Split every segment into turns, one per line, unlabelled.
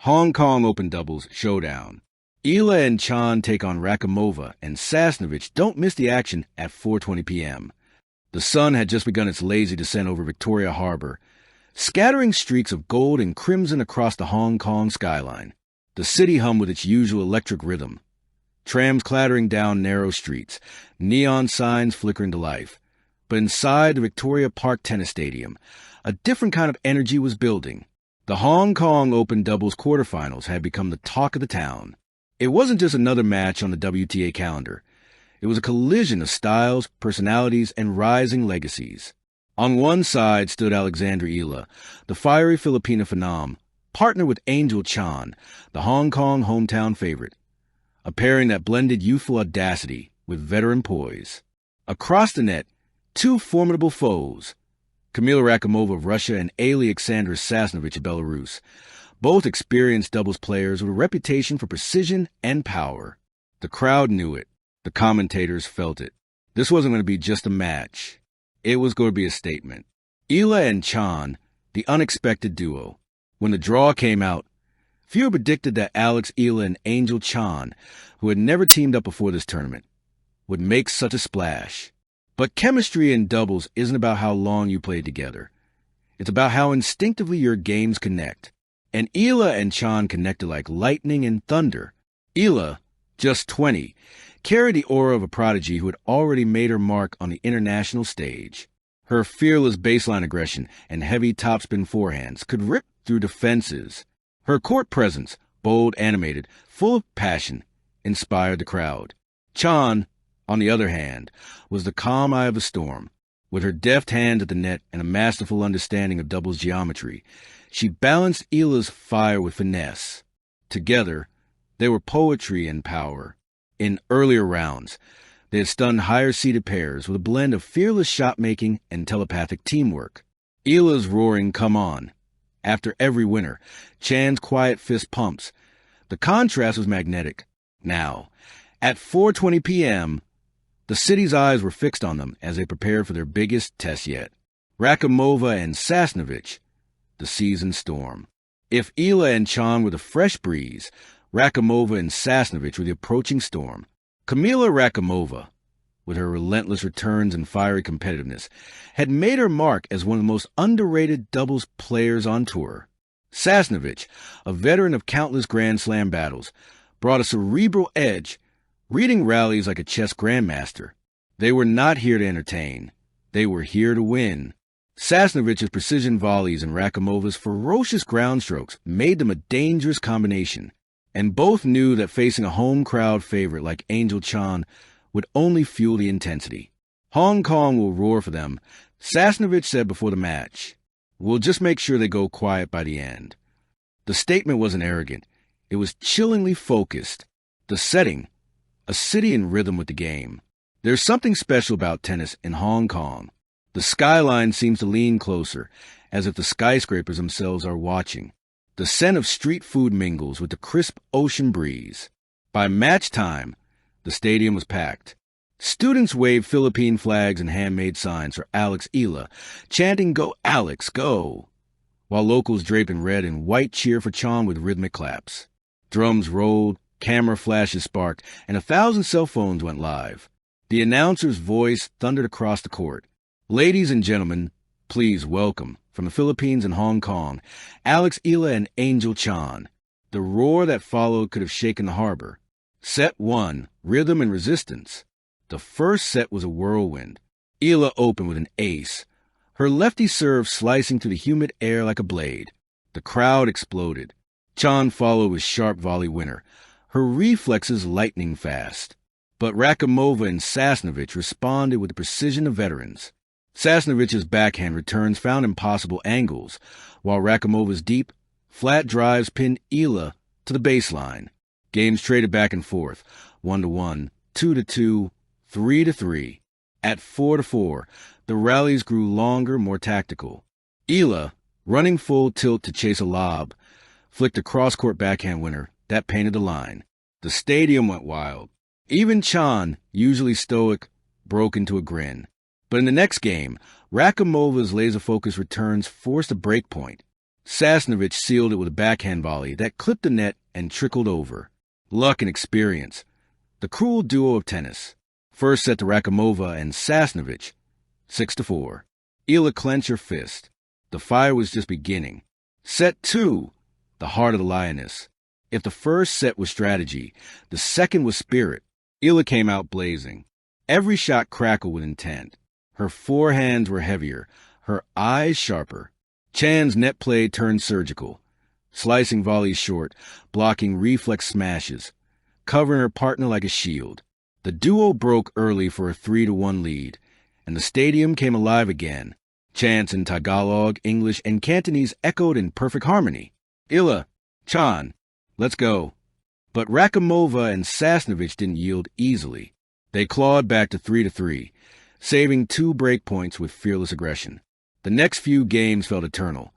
Hong Kong Open Doubles Showdown. Eala and Chan take on Rakhimova, and Sasnovich don't miss the action at 4:20 p.m. The sun had just begun its lazy descent over Victoria Harbor, scattering streaks of gold and crimson across the Hong Kong skyline. The city hummed with its usual electric rhythm. Trams clattering down narrow streets, neon signs flickering to life. But inside the Victoria Park Tennis Stadium, a different kind of energy was building. The Hong Kong Open Doubles quarterfinals had become the talk of the town. It wasn't just another match on the WTA calendar. It was a collision of styles, personalities, and rising legacies. On one side stood Alexandra Eala, the fiery Filipina phenom, partnered with Angel Chan, the Hong Kong hometown favorite. A pairing that blended youthful audacity with veteran poise. Across the net, two formidable foes, Kamila Rakhimova of Russia and Eala Sasnovich of Belarus, both experienced doubles players with a reputation for precision and power. The crowd knew it. The commentators felt it. This wasn't going to be just a match. It was going to be a statement. Eala and Chan, the unexpected duo. When the draw came out, few predicted that Alex Eala and Angel Chan, who had never teamed up before this tournament, would make such a splash. But chemistry in doubles isn't about how long you play together. It's about how instinctively your games connect. And Eala and Chan connected like lightning and thunder. Eala, just 20, carried the aura of a prodigy who had already made her mark on the international stage. Her fearless baseline aggression and heavy topspin forehands could rip through defenses. Her court presence, bold, animated, full of passion, inspired the crowd. Chan, on the other hand, was the calm eye of a storm. With her deft hand at the net and a masterful understanding of doubles geometry, she balanced Eala's fire with finesse. Together, they were poetry and power. In earlier rounds, they had stunned higher-seeded pairs with a blend of fearless shot-making and telepathic teamwork. Eala's roaring "come on" after every winner, Chan's quiet fist pumps. The contrast was magnetic. Now, at 4:20 p.m., the city's eyes were fixed on them as they prepared for their biggest test yet. Rakhimova and Sasnovich, the seasoned storm. If Eala and Chan were the fresh breeze, Rakhimova and Sasnovich were the approaching storm. Kamila Rakhimova, with her relentless returns and fiery competitiveness, had made her mark as one of the most underrated doubles players on tour. Sasnovich, a veteran of countless Grand Slam battles, brought a cerebral edge, reading rallies like a chess grandmaster. They were not here to entertain. They were here to win. Sasnovich's precision volleys and Rakhimova's ferocious ground strokes made them a dangerous combination, and both knew that facing a home crowd favorite like Angel Chan would only fuel the intensity. Hong Kong will roar for them, Sasnovich said before the match. We'll just make sure they go quiet by the end. The statement wasn't arrogant. It was chillingly focused. The setting, a city in rhythm with the game. There's something special about tennis in Hong Kong. The skyline seems to lean closer, as if the skyscrapers themselves are watching. The scent of street food mingles with the crisp ocean breeze. By match time, the stadium was packed. Students waved Philippine flags and handmade signs for Alex Eala, chanting "Go Alex, go!" while locals draped in red and white cheer for Chan with rhythmic claps. Drums rolled, camera flashes sparked, and 1,000 cell phones went live. The announcer's voice thundered across the court. Ladies and gentlemen, please welcome, from the Philippines and Hong Kong, Alex Eala and Angel Chan. The roar that followed could have shaken the harbor. Set 1, Rhythm and Resistance. The first set was a whirlwind. Eala opened with an ace, her lefty serve slicing through the humid air like a blade. The crowd exploded. Chan followed with sharp volley winner, her reflexes lightning fast. But Rakhimova and Sasnovich responded with the precision of veterans. Sasnovich's backhand returns found impossible angles, while Rakhimova's deep, flat drives pinned Eala to the baseline. Games traded back and forth, 1-1, 2-2, 3-3. At 4-4, the rallies grew longer, more tactical. Eala, running full tilt to chase a lob, flicked a cross-court backhand winner that painted the line. The stadium went wild. Even Chan, usually stoic, broke into a grin. But in the next game, Rakhimova's laser-focused returns forced a breakpoint. Sasnovich sealed it with a backhand volley that clipped the net and trickled over. Luck and experience. The cruel duo of tennis. First set to Rakhimova and Sasnovich, 6-4. Eala clenched her fist. The fire was just beginning. Set 2, the heart of the lioness. If the first set was strategy, the second was spirit. Eala came out blazing. Every shot crackled with intent. Her forehands were heavier, her eyes sharper. Chan's net play turned surgical, slicing volleys short, blocking reflex smashes, covering her partner like a shield. The duo broke early for a 3-1 lead, and the stadium came alive again. Chants in Tagalog, English, and Cantonese echoed in perfect harmony. Eala, Chan, let's go. But Rakhimova and Sasnovich didn't yield easily. They clawed back to 3-3, saving 2 break points with fearless aggression. The next few games felt eternal.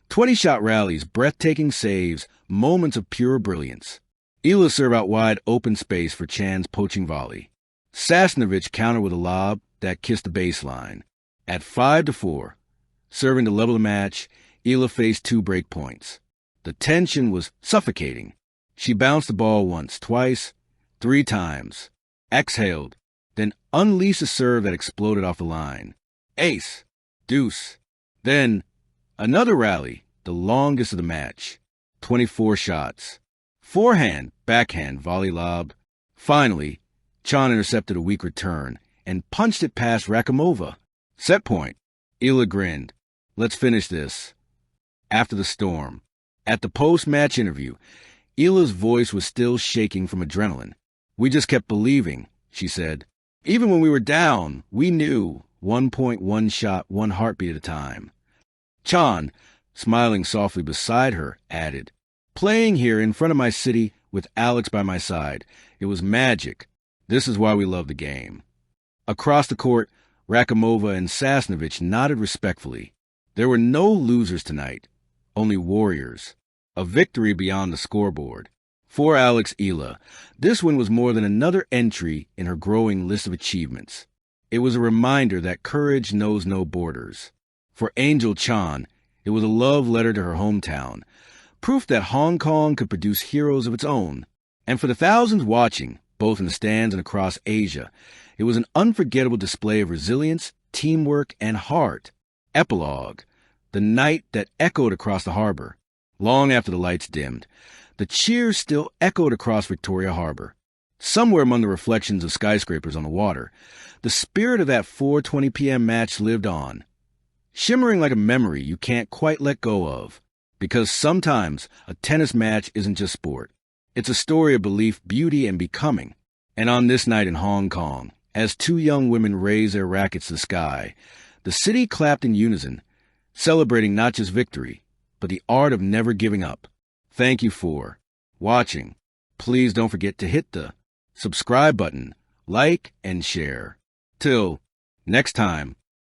20-shot rallies, breathtaking saves, moments of pure brilliance. Eala served out wide open space for Chan's poaching volley. Sasnovich countered with a lob that kissed the baseline. At 5-4, serving to level the match, Eala faced 2 break points. The tension was suffocating. She bounced the ball once, twice, 3 times, exhaled, then unleashed a serve that exploded off the line. Ace, deuce, then another rally, the longest of the match, 24 shots. Forehand, backhand, volley lob. Finally, Chan intercepted a weak return and punched it past Rakhimova. Set point. Eala grinned. Let's finish this. After the storm. At the post-match interview, Eala's voice was still shaking from adrenaline. We just kept believing, she said. Even when we were down, we knew 1 point, 1 shot, 1 heartbeat at a time. Chan, smiling softly beside her, added, playing here in front of my city with Alex by my side, it was magic. This is why we love the game. Across the court, Rakhimova and Sasnovich nodded respectfully. There were no losers tonight, only warriors. A victory beyond the scoreboard. For Alex Eala, this win was more than another entry in her growing list of achievements. It was a reminder that courage knows no borders. For Angel Chan, it was a love letter to her hometown, proof that Hong Kong could produce heroes of its own. And for the thousands watching, both in the stands and across Asia, it was an unforgettable display of resilience, teamwork, and heart. Epilogue. The night that echoed across the harbor. Long after the lights dimmed, the cheers still echoed across Victoria Harbor. Somewhere among the reflections of skyscrapers on the water, the spirit of that 4:20 p.m. match lived on, shimmering like a memory you can't quite let go of. Because sometimes a tennis match isn't just sport. It's a story of belief, beauty, and becoming. And on this night in Hong Kong, as 2 young women raised their rackets to the sky, the city clapped in unison, celebrating not just victory, but the art of never giving up. Thank you for watching. Please don't forget to hit the subscribe button, like, and share. Till next time.